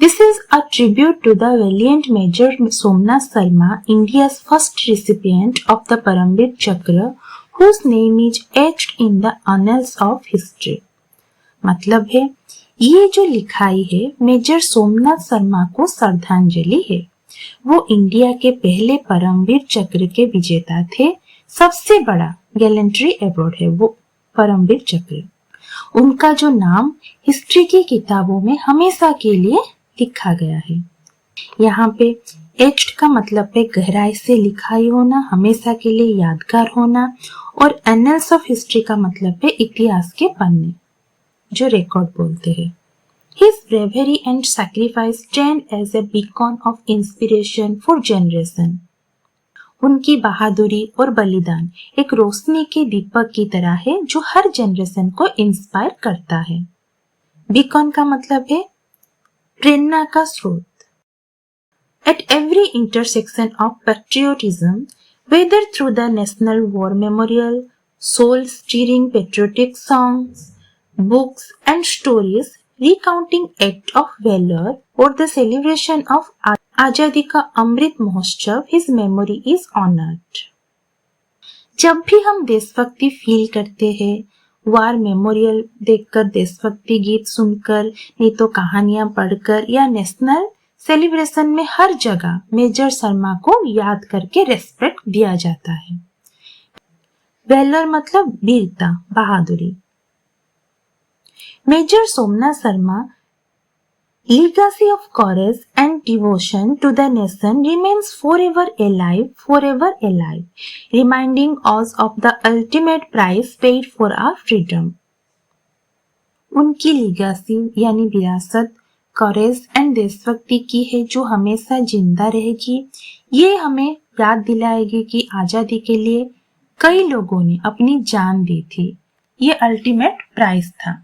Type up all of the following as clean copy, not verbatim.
This is a tribute to the valiant Major Somnath Sarma, India's first recipient of the Paramvir Chakra, whose name is etched in the annals of history. मतलब है ये जो लिखाई है major Somnath Sharma को श्रद्धांजलि है। वो इंडिया के पहले परमवीर चक्र के विजेता थे। सबसे बड़ा गैलेंट्री अवार्ड है वो परमवीर चक्र। उनका जो नाम हिस्ट्री की किताबों में हमेशा के लिए लिखा गया है। यहाँ पे एच्ड का मतलब है गहराई से लिखाई होना, हमेशा के लिए यादगार होना, और एनल्स ऑफ हिस्ट्री का मतलब है इतिहास के पन्ने जो रिकॉर्ड बोलते हैं। His bravery and sacrifice stand as a beacon of inspiration for generation. उनकी बहादुरी और बलिदान एक रोशनी के दीपक की तरह है जो हर जनरेशन को इंस्पायर करता है। बीकॉन का मतलब है प्रेरणा का स्रोत। At every intersection of patriotism, whether through the National War Memorial, soul-stirring patriotic songs, books and stories recounting acts of valor, or the celebration of आजादी का Amrit Mahotsav, his memory is honored. जब भी हम देशभक्ति फील करते हैं, वार मेमोरियल देखकर, देशभक्ति गीत सुनकर, नहीं तो कहानियां पढ़कर या नेशनल सेलिब्रेशन में, हर जगह मेजर शर्मा को याद करके रेस्पेक्ट दिया जाता है। वेलर मतलब वीरता, बहादुरी। Major Somnath Sharma legacy of courage and devotion to the nation remains forever alive, reminding us of the ultimate price paid for our freedom. उनकी लीगासी यानी विरासत कॉरेज एंड देशभक्ति की है जो हमेशा जिंदा रहेगी। ये हमें याद दिलाएगी कि आजादी के लिए कई लोगों ने अपनी जान दी थी। ये अल्टीमेट प्राइस था।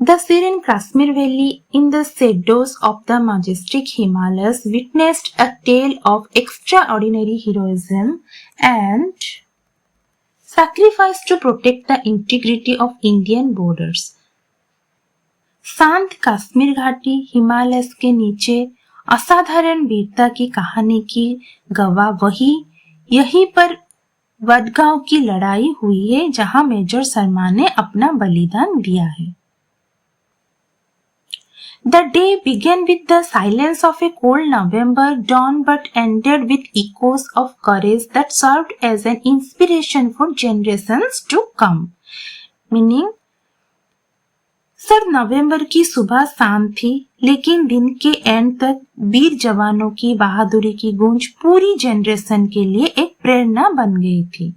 The serene Kashmir Valley in the shadows of the majestic Himalayas witnessed a tale of extraordinary heroism and sacrifice to protect the integrity of Indian borders. शांत कश्मीर घाटी हिमालय के नीचे असाधारण वीरता की कहानी की गवाह यहीं पर वडगांव की लड़ाई हुई है जहां मेजर शर्मा ने अपना बलिदान दिया है। The day began with the silence of a cold November dawn but ended with echoes of courage that served as an inspiration for generations to come. Meaning, सर्द नवंबर की सुबह शांत थी, लेकिन दिन के एंड तक वीर जवानों की बहादुरी की गूंज पूरी जनरेशन के लिए एक प्रेरणा बन गई थी।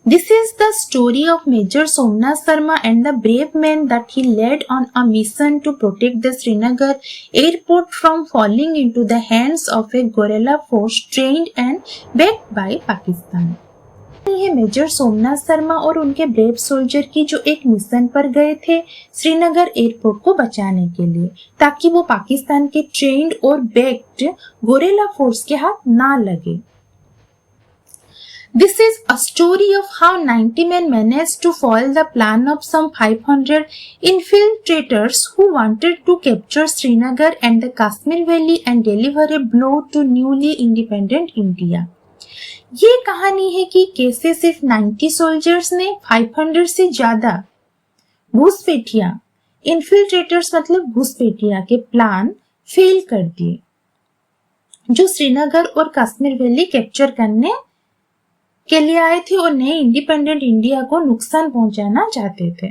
This is the story of Major Somnath Sarma and the brave men that he led on a mission to protect the Srinagar airport from falling into the hands of a guerrilla force trained and backed by Pakistan. ये major Somnath Sharma और उनके brave soldier की जो एक mission पर गए थे Srinagar airport को बचाने के लिए, ताकि वो पाकिस्तान के ट्रेन्ड और बैक्ड गोरेला फोर्स के हाथ ना लगे। This is a story of how 90 men managed to foil the plan of some 500 infiltrators who wanted to capture Srinagar and the Kashmir Valley and deliver a blow to newly independent India. ये कहानी है कि कैसे सिर्फ 90 soldiers ने 500 से ज्यादा घुसपैठिया, infiltrators मतलब घुसपैठिया के प्लान फेल कर दिए, जो श्रीनगर और कश्मीर वैली कैप्चर करने के लिए आए थे और नए इंडिपेंडेंट इंडिया को नुकसान पहुंचाना चाहते थे।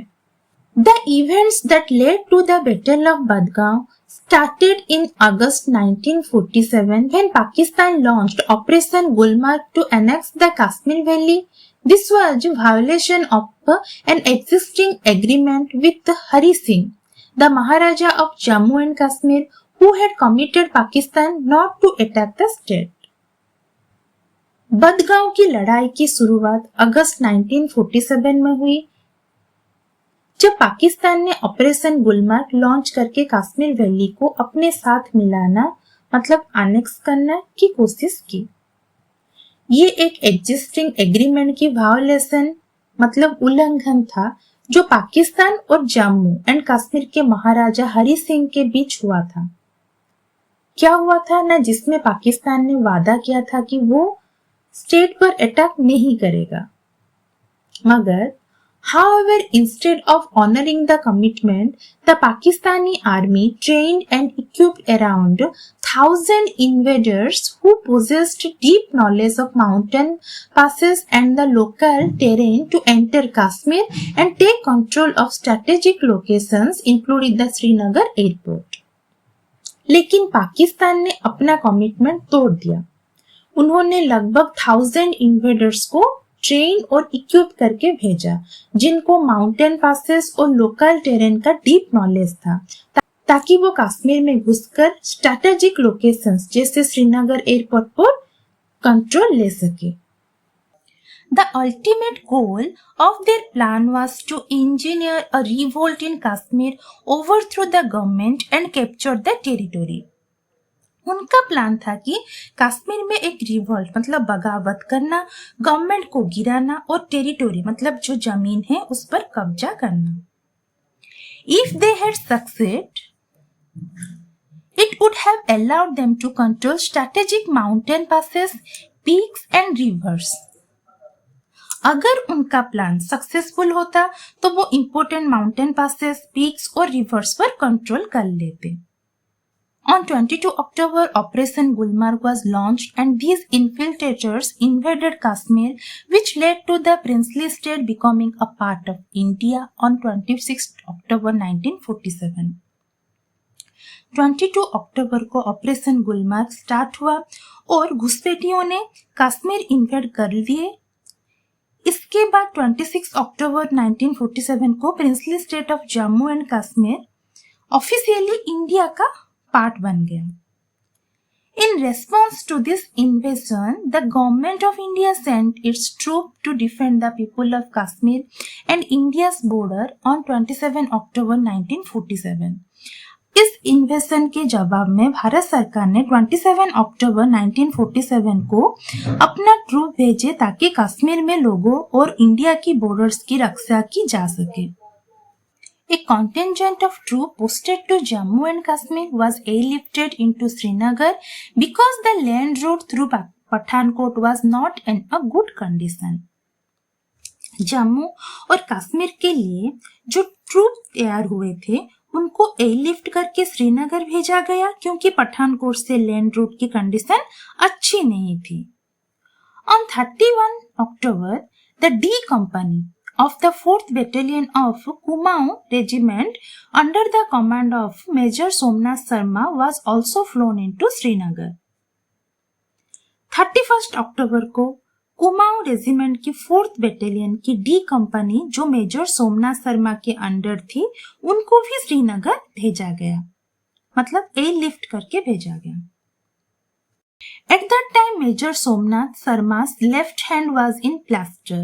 The events that led to the Battle of Budgaon started in August 1947 when Pakistan launched Operation Gulmarg to annex the Kashmir Valley. This was a violation of an existing agreement with Hari Singh, the Maharaja of Jammu and Kashmir, who had committed Pakistan not to attack the state. बदगांव की लड़ाई की शुरुआत अगस्त 1947 में हुई, जब पाकिस्तान ने operation Gulmarg launch करके Kashmir valley को अपने साथ मिलाना मतलब अनेक्स करने की कोशिश की। ये एक एग्जिस्टिंग एग्रीमेंट की वायोलेशन मतलब उल्लंघन था जो पाकिस्तान और जम्मू एंड कश्मीर के महाराजा हरि सिंह के बीच हुआ था। क्या हुआ था ना, जिसमें पाकिस्तान ने वादा किया था कि वो स्टेट पर अटैक नहीं करेगा, मगर however, instead of honoring the commitment, the Pakistani army trained and equipped around 1,000 invaders who possessed deep knowledge of mountain passes and the local terrain to enter Kashmir and take control of strategic locations, including the Srinagar airport. लेकिन पाकिस्तान ने अपना commitment तोड़ दिया। उन्होंने लगभग 1,000 invaders को train और equip करके भेजा, जिनको माउंटेन पासेस और लोकल टेरेन का डीप नॉलेज था, ताकि वो कश्मीर में घुसकर स्ट्रैटेजिक लोकेशंस जैसे श्रीनगर एयरपोर्ट पर कंट्रोल ले सके। The ultimate goal of their plan was to engineer a revolt in Kashmir, overthrow the government and capture the territory. उनका प्लान था कि कश्मीर में एक रिवोल्ट मतलब बगावत करना, गवर्नमेंट को गिराना और टेरिटोरी मतलब जो जमीन है उस पर कब्जा करना। If they had succeeded, it would have allowed them to control strategic mountain passes, peaks and rivers. अगर उनका प्लान सक्सेसफुल होता तो वो इम्पोर्टेंट माउंटेन पासेस, पीक्स और रिवर्स पर कंट्रोल कर लेते। On 22 October, Operation Gulmarg was launched and these infiltrators invaded Kashmir, which led to the princely state becoming a part of India on 26 October 1947. 22 अक्टूबर को operation Gulmarg start हुआ और घुसपैठियों ने Kashmir invade कर लिए। इसके बाद 26 अक्टूबर 1947 को princely state of Jammu and Kashmir officially India का पार्ट बन गया। In response to this invasion, the government of India sent its troops to defend the people of Kashmir and India's border on 27 October 1947. इस invasion के जवाब में भारत सरकार ने 27 अक्टूबर 1947 को अपना ट्रूप भेजे ताकि कश्मीर में लोगों और इंडिया की बॉर्डर्स की रक्षा की जा सके। A contingent of troops posted to Jammu and Kashmir was airlifted into Srinagar because the land route through Pathankot was not in a good condition. Jammu और कश्मीर के लिए जो ट्रूप तैयार हुए थे उनको एयरलिफ्ट करके श्रीनगर भेजा गया क्योंकि पठानकोट से लैंड रूट की कंडीशन अच्छी नहीं थी। On 31 October, the D Company of the 4th Battalion of Kumaon Regiment under the command of Major Somnath Sharma was also flown into Srinagar. 31 अक्टूबर को कुमाऊं रेजिमेंट की 4th बटालियन की डी कंपनी जो major Somnath Sharma के under थी उनको भी श्रीनगर भेजा गया, मतलब एयरलिफ्ट करके भेजा गया। At that time, Major Somnath Sharma's left hand was in plaster,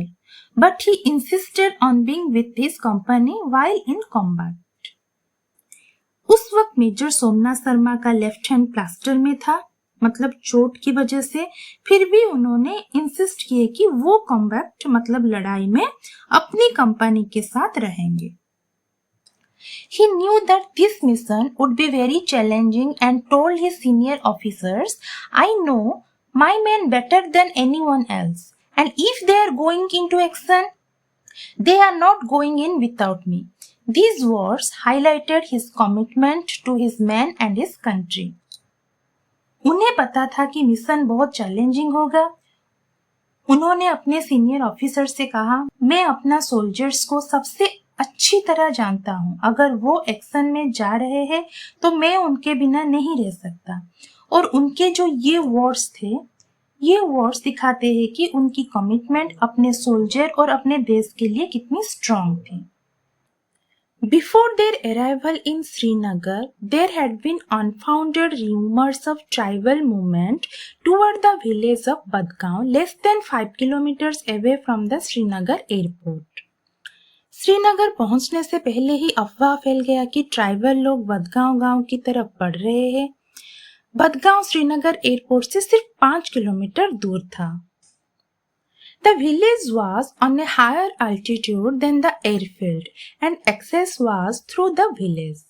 but he insisted on being with his company while in combat. उस वक्त मेजर सोमनाथ शर्मा का लेफ्ट हैंड प्लास्टर में था, मतलब चोट की वजह से, फिर भी उन्होंने इंसिस्ट किए कि वो कॉम्बैट मतलब लड़ाई में अपनी कंपनी के साथ रहेंगे। He knew that this mission would be very challenging and told his senior officers, I know my men better than anyone else, and if they are going into action, they are not going in without me. These words highlighted his commitment to his men and his country. उन्हें पता था कि mission बहुत challenging होगा। उन्होंने अपने senior officer से कहा, मैं अपना सोल्जर्स को सबसे अच्छी तरह जानता हूँ, अगर वो एक्शन में जा रहे हैं तो मैं उनके बिना नहीं रह सकता। और उनके जो ये वर्ड्स थे, ये वर्ड्स दिखाते हैं कि उनकी कमिटमेंट अपने सोल्जर और अपने देश के लिए कितनी स्ट्रांग थी। Before their arrival in Srinagar, there had been unfounded rumors of tribal movement toward the village of Badgaon, less than 5 kilometers away from the Srinagar airport. Srinagar पहुंचने से पहले ही अफवाह फैल गया कि ट्राइबल लोग बदगांव गांव की तरफ बढ़ रहे हैं। बदगांव श्रीनगर एयरपोर्ट से सिर्फ 5 किलोमीटर दूर था। The village was on a higher altitude than the airfield and access was through the village.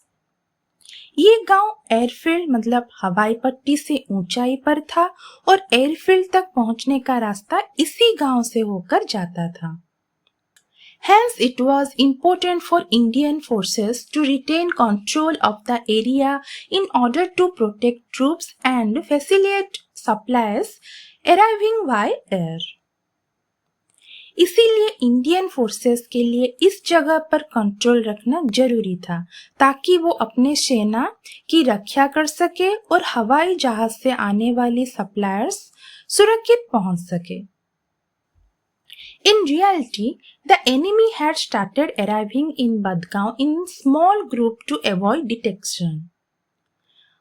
ये गांव एयरफील्ड मतलब हवाई पट्टी से ऊंचाई पर था और एयरफील्ड तक पहुंचने का रास्ता इसी गांव से होकर जाता था. Hence, it was important for Indian forces to retain control of the area in order to protect troops and facilitate supplies arriving by air. इसीलिए इंडियन फोर्सेस के लिए इस जगह पर कंट्रोल रखना जरूरी था ताकि वो अपने सेना की रक्षा कर सके और हवाई जहाज से आने वाली सप्लायर्स सुरक्षित पहुंच सके. In reality, the enemy had started arriving in Badgaon in small group to avoid detection.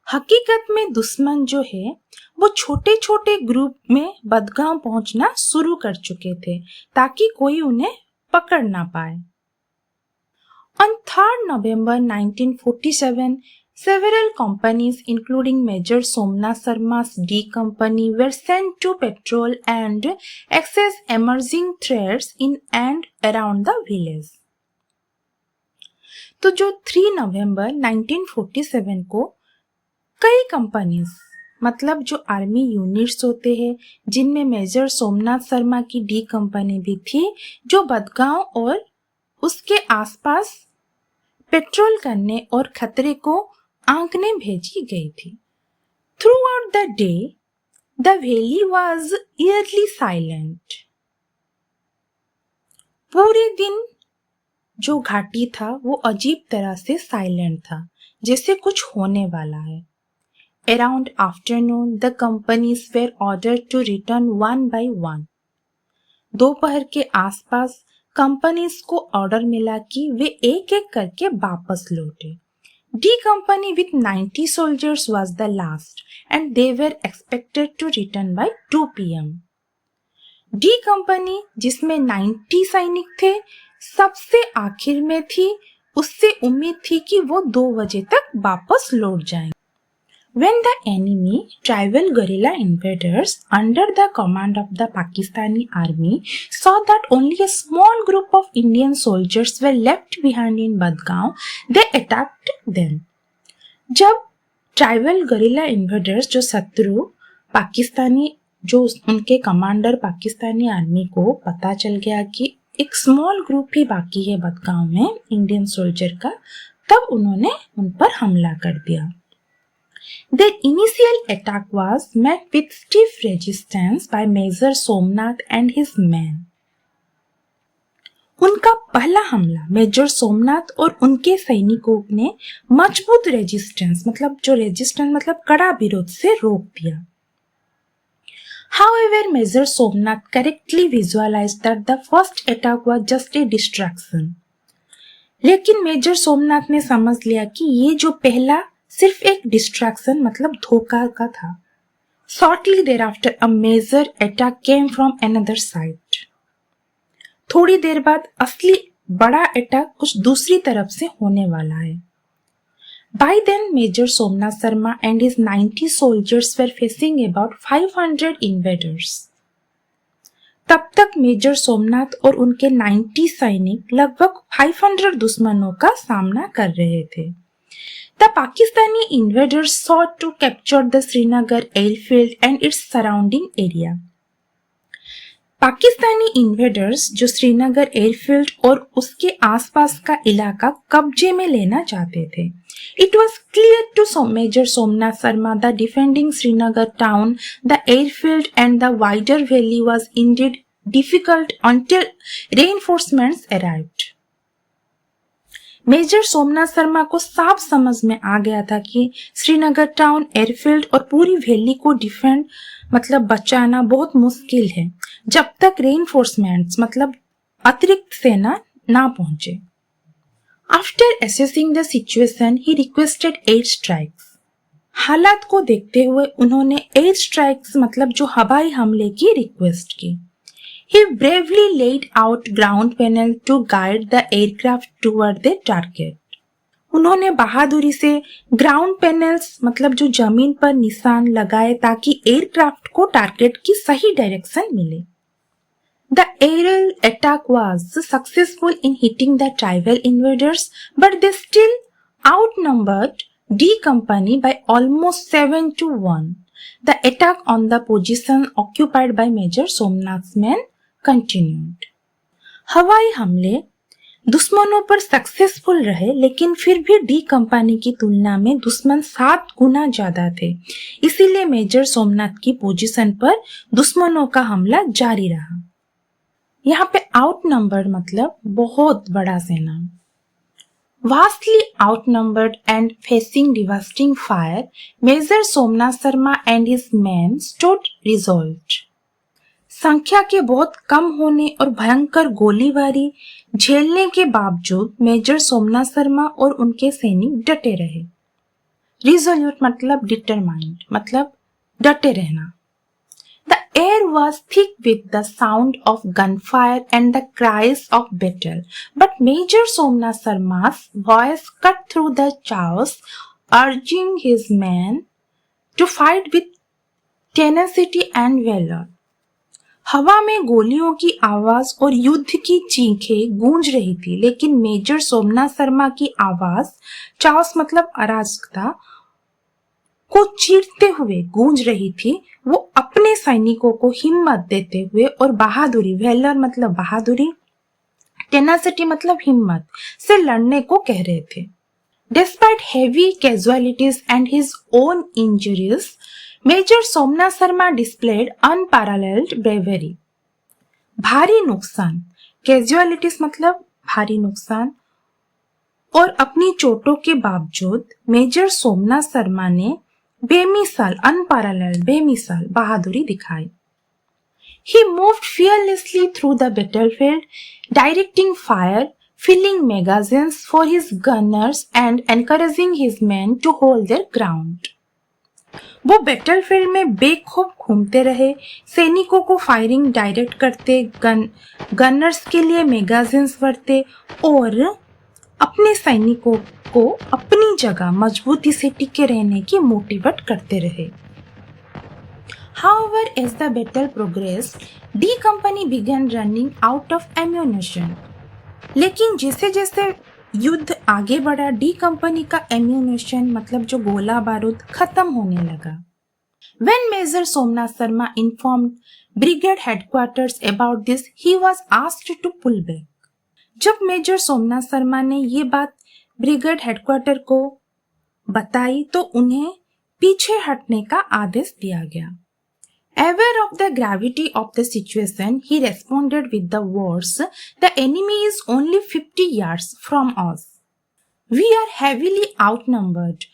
हकीकत में दुश्मन जो है वो छोटे छोटे ग्रुप में बदगांव पहुंचना शुरू कर चुके थे ताकि कोई उन्हें पकड़ ना पाए. On 3rd November 1947, several companies including Major Somnath Sarma's D Company were sent to patrol and assess emerging threats in and around the village. तो जो 3 नवंबर 1947 को कई कंपनीज मतलब जो आर्मी यूनिट्स होते हैं जिनमें मेजर सोमनाथ शर्मा की डी कंपनी भी थी जो बदगांव और उसके आसपास पेट्रोल करने और खतरे को आंकने भेजी गई थी. Throughout the day, the valley was eerily silent. पूरे दिन जो घाटी था वो अजीब तरह से साइलेंट था जैसे कुछ होने वाला है. Around afternoon, the companies were ordered to return one by one. दोपहर के आसपास कंपनीज को ऑर्डर मिला कि वे एक एक करके वापस लौटे. D company with 90 soldiers was the last and they were expected to return by 2 p.m. D company जिसमें 90 सैनिक थे सबसे आखिर में थी. उससे उम्मीद थी कि वो 2 बजे तक वापस लौट जाएंगे. When the enemy tribal guerrilla invaders under the command of the Pakistani army saw that only a small group of Indian soldiers were left behind in Badgaon, they attacked them. जब ट्राइबल guerrilla invaders जो शत्रु पाकिस्तानी जो उनके commander Pakistani army को पता चल गया कि एक स्मॉल ग्रुप ही बाकी है बदगांव में इंडियन सोल्जर का, तब उन्होंने उन पर हमला कर दिया. Their initial attack was met with stiff resistance by Major Somnath and his men. उनका पहला हमला मेजर सोमनाथ और उनके सैनिकों ने मजबूत रेजिस्टेंस मतलब कड़ा विरोध से रोक दिया. However, Major Somnath correctly visualized that the first attack was just a distraction. लेकिन मेजर सोमनाथ ने समझ लिया कि ये जो पहला सिर्फ एक डिस्ट्रैक्शन मतलब धोखा का था. Shortly thereafter, a major attack came from another side. थोड़ी देर बाद असली बड़ा अटैक कुछ दूसरी तरफ से होने वाला है. By then, Major Somnath Sharma and his 90 soldiers were facing about 500 invaders. तब तक मेजर सोमनाथ और उनके 90 सैनिक लगभग 500 दुश्मनों का सामना कर रहे थे. The Pakistani invaders sought to capture the Srinagar airfield and its surrounding area. Pakistani invaders जो श्रीनगर एयरफील्ड और उसके आसपास का इलाका कब्जे में लेना चाहते थे. It was clear to Major Somnath Sharma that defending Srinagar town, the airfield and the wider valley was indeed difficult until reinforcements arrived. Major Somnath Sharma को साफ समझ में आ गया था कि श्रीनगर टाउन, एयरफील्ड और पूरी वैली को डिफेंड मतलब बचाना बहुत मुश्किल है जब तक रेनफोर्समेंट्स मतलब अतिरिक्त सेना ना पहुंचे. After assessing the situation he requested air strikes. हालात को देखते हुए उन्होंने एयर स्ट्राइक्स मतलब जो हवाई हमले की रिक्वेस्ट की. He bravely laid out ground panel to guide the aircraft toward their target. उन्होंने बहादुरी से ग्राउंड पैनल्स मतलब जो जमीन पर निशान लगाए ताकि एयरक्राफ्ट को टारगेट की सही डायरेक्शन मिले. The aerial attack was successful in hitting the tribal invaders, but they still outnumbered D Company by almost 7-1. The attack on the position occupied by Major Somnath's men continued. हवाई हमले दुश्मनों पर successful रहे, लेकिन फिर भी D company की तुलना में दुश्मन 7 गुना ज्यादा थे। इसीलिए मेजर सोमनाथ की पोजीशन पर दुश्मनों का हमला जारी रहा। यहाँ पे आउटनंबर्ड मतलब बहुत बड़ा सेना। Vastly outnumbered and facing devastating fire, Major Somnath Sarma and his men stood resolved. संख्या के बहुत कम होने और भयंकर गोलीबारी झेलने के बावजूद मेजर सोमनाथ शर्मा और उनके सैनिक डटे रहे। रिजोल्यूट मतलब डिटरमाइंड मतलब डटे रहना। The air was thick with the sound of gunfire and the cries of battle, but Major Somnath Sarma's voice cut through the chaos, urging his men to fight with tenacity and valor. हवा में गोलियों की आवाज और युद्ध की चीखें गूंज रही थी, लेकिन मेजर सोमनाथ शर्मा की आवाज चाओस मतलब अराजकता को चीरते हुए गूंज रही थी। वो अपने सैनिकों को हिम्मत देते हुए और बहादुरी, वेलर मतलब बहादुरी, टेनासिटी मतलब हिम्मत से लड़ने को कह रहे थे। Despite heavy casualties and his own injuries, Major Somnath Sarma displayed unparalleled bravery. भारी नुकसान, कैजुअलिटीज मतलब भारी नुकसान, और अपनी चोटों के बावजूद मेजर सोमनाथ शर्मा ने बेमिसाल अनपैरेलल्ड बेमिसाल बहादुरी दिखाई। He moved fearlessly through the battlefield, directing fire, filling magazines for his gunners and encouraging his men to hold their ground. वो बैटलफील्ड में बेखौफ घूमते रहे, सैनिकों को फायरिंग डायरेक्ट करते, गनर्स के लिए मैगजीन्स भरते और अपने सैनिकों को अपनी जगह मजबूती से टिके रहने की मोटिवेट करते रहे। However, as the battle progressed, D Company began running out of ammunition. लेकिन जैसे जैसे युद्ध आगे बढ़ा, डी कंपनी का एम्यूनेशन मतलब जो गोला बारूद खत्म होने लगा। When Major Somnath Sarma informed brigade headquarters about this, he was asked to pull back. जब मेजर सोमनाथ शर्मा ने ये बात ब्रिगेड हेडक्वार्टर को बताई तो उन्हें पीछे हटने का आदेश दिया गया। Aware of the gravity of the situation, he responded with the words, "The enemy is only 50 yards from us. We are heavily outnumbered.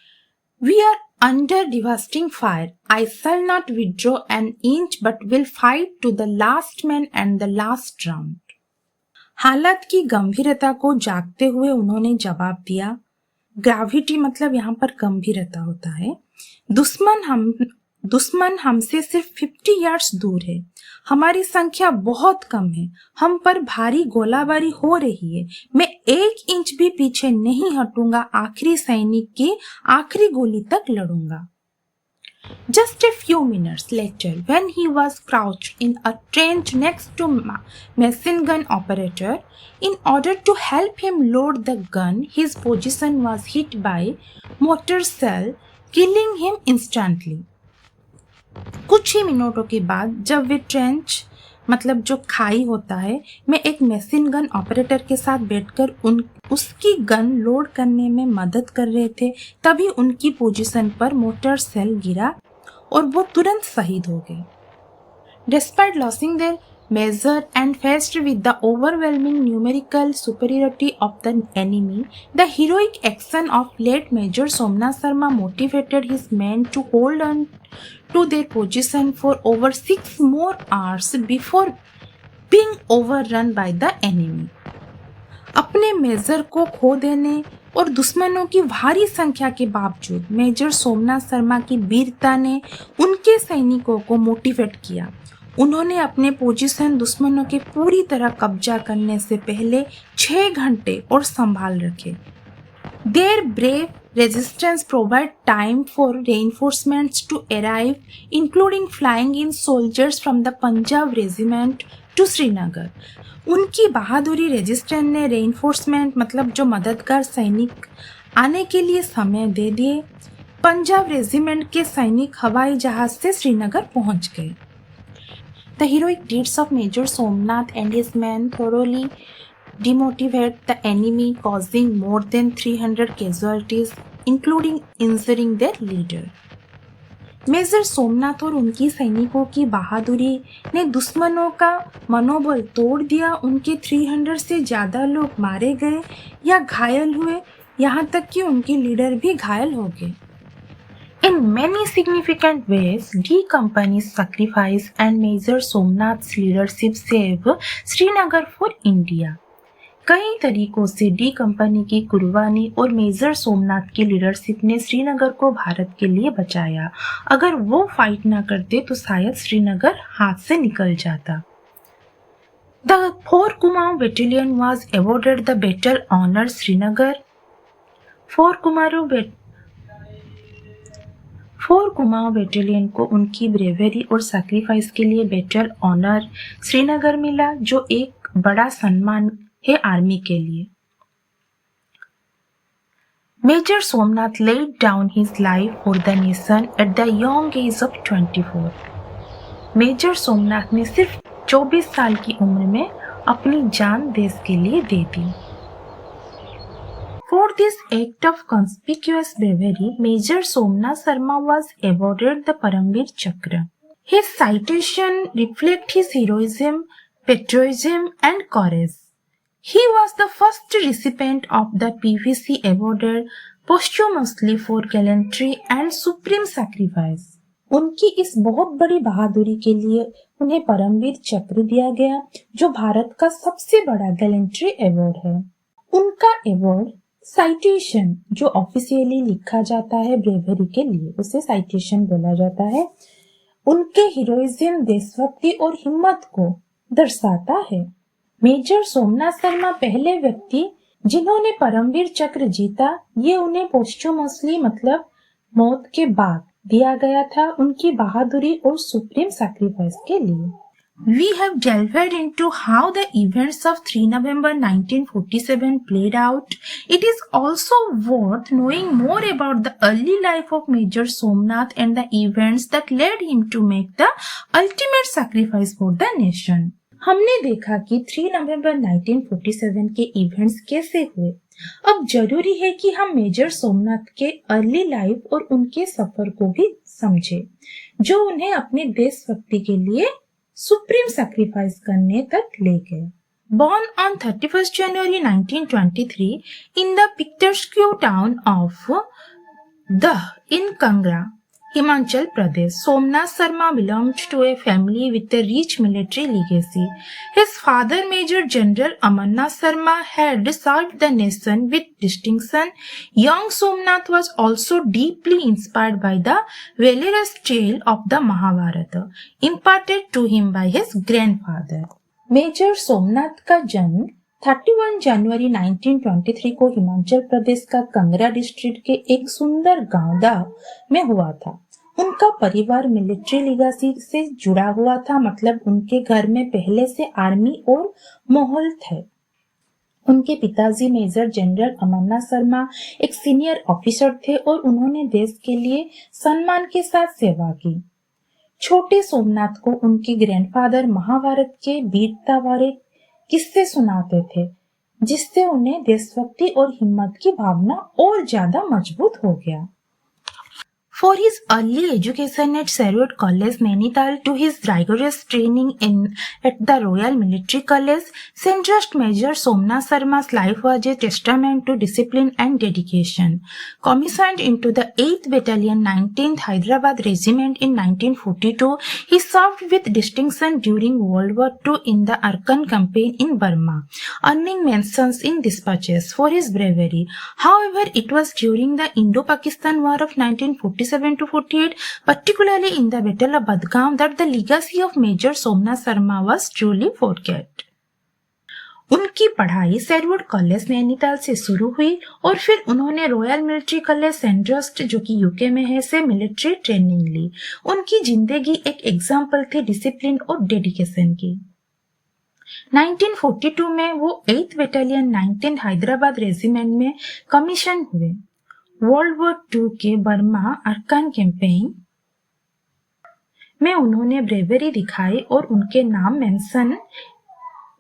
We are under devastating fire. I shall not withdraw an inch but will fight to the last man and the last round." हालत की गंभीरता को जागते हुए उन्होंने जवाब दिया। Gravity मतलब यहाँ पर गंभीरता होता है। दुश्मन हमसे सिर्फ 50 यार्ड्स दूर है, हमारी संख्या बहुत कम है, हम पर भारी गोलाबारी हो रही है, मैं 1 इंच भी पीछे नहीं हटूंगा, आखिरी सैनिक की आखिरी गोली तक लड़ूंगा। Just a few minutes later, when he was crouched in a trench next to machine gun operator, in order to help him load the gun, his position was hit by mortar shell, killing him instantly. कुछ ही मिनटों के बाद जब वे trench मतलब जो खाई होता है में एक मशीन गन ऑपरेटर के साथ बैठकर उसकी गन लोड करने में मदद कर रहे थे, तभी उनकी पोजीशन पर मोटर सेल गिरा और वो तुरंत शहीद हो गए। Despite losing their measure and faced with the overwhelming numerical superiority of the enemy, the heroic action of late Major Somnath Sarma motivated his men to hold on to their position for over 6 more hours before being overrun by the enemy. अपने major को खो देने और दुश्मनों की भारी संख्या के बावजूद मेजर सोमनाथ शर्मा की वीरता ने उनके सैनिकों को मोटिवेट किया। उन्होंने अपने पोजीशन दुश्मनों के पूरी तरह कब्जा करने से पहले 6 घंटे और संभाल रखे। Their brave resistance provided time for reinforcements to arrive, including flying in soldiers from the Punjab regiment to Srinagar. उनकी बहादुरी रेजिस्टेंस ने रेइनफोर्समेंट मतलब जो मददगार सैनिक आने के लिए समय दे दिए। पंजाब रेजिमेंट के सैनिक हवाई जहाज से श्रीनगर पहुंच गए। The heroic deeds of Major Somnath and his men thoroughly demotivate the enemy, causing more than 300 casualties, including injuring their leader. Major Somnath और उनकी सैनिकों की बहादुरी ने दुश्मनों का मनोबल तोड़ दिया। उनके 300 से ज़्यादा लोग मारे गए या घायल हुए, यहाँ तक कि उनके लीडर भी घायल हो गए। In many significant ways, D Company's sacrifice and Major Somnath's leadership saved Srinagar for India. कई तरीकों से डी कंपनी की कुर्बानी और मेजर सोमनाथ की लीडरशिप ने श्रीनगर को भारत के लिए बचाया। अगर वो फाइट ना करते तो शायद श्रीनगर हाथ से निकल जाता। The 4 Kumaon Battalion was awarded the Battle Honor Srinagar. 4 Kumaon battalion को उनकी ब्रेवरी और सैक्रिफाइस के लिए बैटल ऑनर श्रीनगर मिला, जो एक बड़ा सम्मान है आर्मी के लिए। Major Somnath laid down his life for the nation at the young age of 24. Major Somnath ने सिर्फ 24 साल की उम्र में अपनी जान देश के लिए दे दी। For this act of conspicuous bravery, Major Somnath Sarma was awarded the Paramveer Chakra. His citation reflect his heroism, patriotism and courage. He was the first recipient of the PVC awarded posthumously for gallantry and supreme sacrifice. उनकी इस बहुत बड़ी बहादुरी के लिए उन्हें परमवीर चक्र दिया गया, जो भारत का सबसे बड़ा गैलेंट्री अवार्ड है। उनका अवार्ड साइटेशन, जो ऑफिशियली लिखा जाता है ब्रेवरी के लिए, उसे साइटेशन बोला जाता है, उनके हीरोइज्म, देशभक्ति और हिम्मत को दर्शाता है। मेजर सोमनाथ शर्मा पहले व्यक्ति जिन्होंने परमवीर चक्र जीता। ये उन्हें पोस्टुमसली मतलब मौत के बाद दिया गया था उनकी बहादुरी और सुप्रीम सैक्रिफाइस के लिए। We have delved into how the events of 3 November 1947 played out. It is also worth knowing more about the early life of Major Somnath and the events that led him to make the ultimate sacrifice for the nation. हमने देखा कि 3 नवंबर 1947 के events कैसे हुए। अब जरूरी है कि हम मेजर सोमनाथ के अर्ली लाइफ और उनके सफर को भी समझें, जो उन्हें अपने देशभक्ति के लिए सुप्रीम सैक्रिफाइस करने तक ले गए। Born on 31st January 1923 in the picturesque town of Dah in Kangra, Himachal Pradesh, Somnath Sarma belonged to a family with a rich military legacy. His father, Major General Amarnath Sarma, had served the nation with distinction. Young Somnath was also deeply inspired by the valorous tale of the Mahabharata, imparted to him by his grandfather. Major Somnath का जन्म 31 जनवरी 1923 को हिमाचल प्रदेश का Kangra district के एक सुंदर गांव दाह में हुआ था। उनका परिवार मिलिट्री लीगेसी से जुड़ा हुआ था, मतलब उनके घर में पहले से आर्मी और माहौल थे। उनके पिताजी मेजर जनरल अमरनाथ शर्मा एक सीनियर ऑफिसर थे और उन्होंने देश के लिए सम्मान के साथ सेवा की। छोटे सोमनाथ को उनके ग्रैंडफादर महाभारत के वीरता वाले किस्से सुनाते थे, जिससे उन्हें देशभक्ति और हिम्मत की भावना और ज्यादा मजबूत हो गया। For his early education at Sherwood College, Nainital, to his rigorous training at the Royal Military College, Centrist Major Somnath Sarma's life was a testament to discipline and dedication. Commissioned into the 8th Battalion, 19th Hyderabad Regiment in 1942, he served with distinction during World War II in the Arakan campaign in Burma, earning mentions in dispatches for his bravery. However, it was during the Indo-Pakistan War of 1947-48, particularly in the Battle of Budgam, that the legacy of Major Somnath Sarma was truly forget. उनकी पढ़ाई Sherwood college Nainital से शुरू हुई और फिर उन्होंने royal military college सेंड्रस्ट, जो कि यूके में है, से मिलिट्री ट्रेनिंग ली। उनकी जिंदगी एक एग्जाम्पल थी डिसिप्लिन और डेडिकेशन की। 1942 में वो 8th battalion 19th Hyderabad regiment में कमीशन हुए। वर्ल्ड वॉर 2 के बर्मा अरकान कैंपेन में उन्होंने ब्रेवरी दिखाई और उनके नाम मेंशन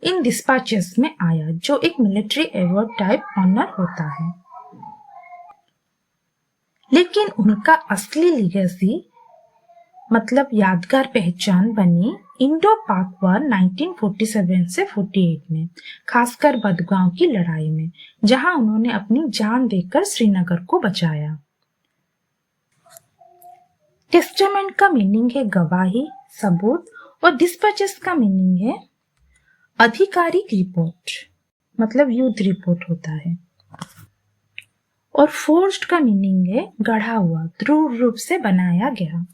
इन डिस्पैचेस में आया, जो एक मिलिट्री अवार्ड टाइप ऑनर होता है। लेकिन उनका असली लीगेसी मतलब यादगार पहचान बनी इंडो पाक वॉर 1947 से 48 में, खासकर बदगांव की लड़ाई में, जहां उन्होंने अपनी जान देकर श्रीनगर को बचाया। टेस्टामेंट का मीनिंग है गवाही, सबूत, और डिस्पैचेस का मीनिंग है आधिकारिक रिपोर्ट, मतलब युद्ध रिपोर्ट होता है। और फोर्स्ड का मीनिंग है गढ़ा हुआ, दृढ़ रूप से बनाया गया।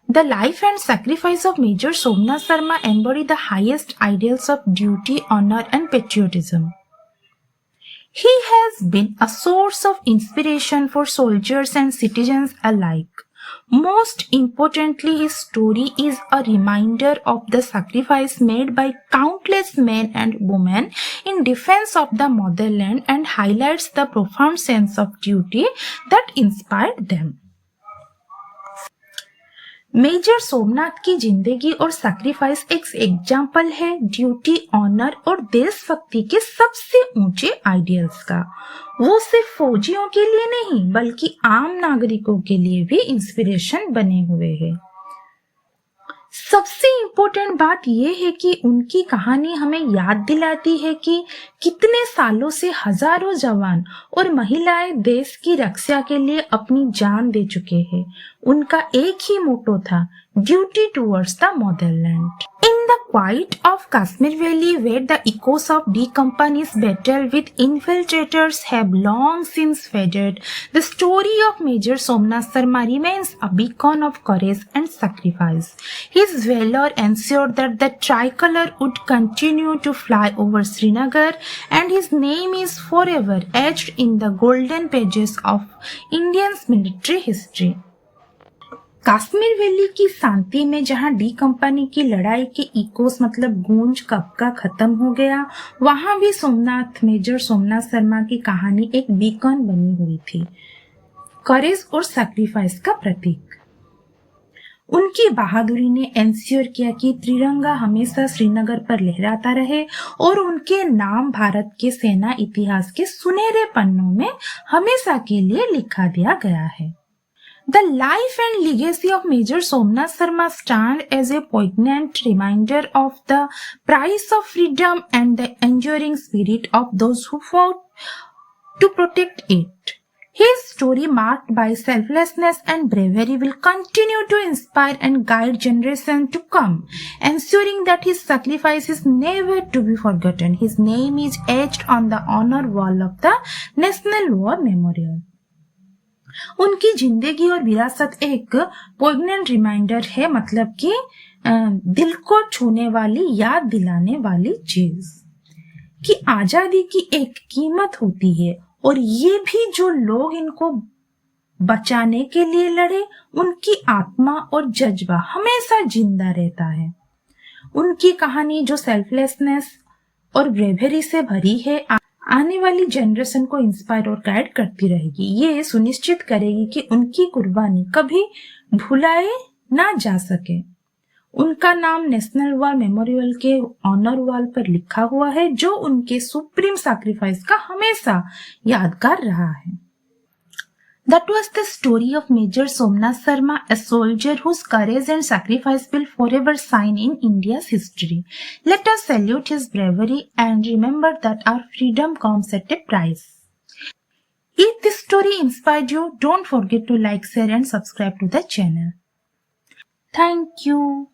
The life and sacrifice of Major Somnath Sarma embody the highest ideals of duty, honor, and patriotism. He has been a source of inspiration for soldiers and citizens alike. Most importantly, his story is a reminder of the sacrifice made by countless men and women in defense of the motherland and highlights the profound sense of duty that inspired them. Major Somnath की जिंदगी और sacrifice एक example है duty, honour और देशभक्ति के सबसे ऊंचे आइडियल्स का। वो सिर्फ फौजियों के लिए नहीं बल्कि आम नागरिकों के लिए भी इंस्पिरेशन बने हुए हैं। सबसे इम्पोर्टेंट बात यह है कि उनकी कहानी हमें याद दिलाती है कि कितने सालों से हजारों जवान और महिलाएं देश की रक्षा के लिए अपनी जान दे चुके हैं। उनका एक ही मोटो था, duty towards the Motherland. In the quiet of Kashmir Valley, where the echoes of D Company's battle with infiltrators have long since faded, the story of Major Somnath Sarma remains a beacon of courage and sacrifice. His valor ensured that the tricolor would continue to fly over Srinagar, and his name is forever etched in the golden pages of India's military history. Kashmir valley की शांति में जहां D company की लड़ाई के Eeco मतलब गूंज कब का खत्म हो गया, वहां भी मेजर सोमनाथ शर्मा की कहानी एक बीकन बनी हुई थी, करेज और सैक्रिफाइस का प्रतीक। उनकी बहादुरी ने एंश्योर किया कि त्रिरंगा हमेशा श्रीनगर पर लहराता रहे और उनके नाम भारत के सेना इतिहास के सुनहरे पन्नों में हमेशा के लिए लिखा दिया गया है। The life and legacy of Major Somnath Sarma stand as a poignant reminder of the price of freedom and the enduring spirit of those who fought to protect it. His story, marked by selflessness and bravery, will continue to inspire and guide generations to come, ensuring that his sacrifice is never to be forgotten. His name is etched on the honor wall of the National War Memorial. उनकी जिंदगी और विरासत एक पोइग्नेंट reminder है, मतलब कि दिल को छूने वाली, याद दिलाने वाली चीज कि आजादी की एक कीमत होती है और ये भी जो लोग इनको बचाने के लिए लड़े, उनकी आत्मा और जज्बा हमेशा जिंदा रहता है। उनकी कहानी जो सेल्फलेसनेस और ब्रेवरी से भरी है, आने वाली जनरेशन को इंस्पायर और गाइड करती रहेगी। ये सुनिश्चित करेगी कि उनकी कुर्बानी कभी भुलाए ना जा सके। उनका नाम नेशनल वॉर मेमोरियल के ऑनर वॉल पर लिखा हुआ है, जो उनके सुप्रीम सैक्रिफाइस का हमेशा यादगार रहा है। That was the story of Major Somnath Sarma, a soldier whose courage and sacrifice will forever shine in India's history. Let us salute his bravery and remember that our freedom comes at a price. If this story inspired you, don't forget to like, share and subscribe to the channel. Thank you.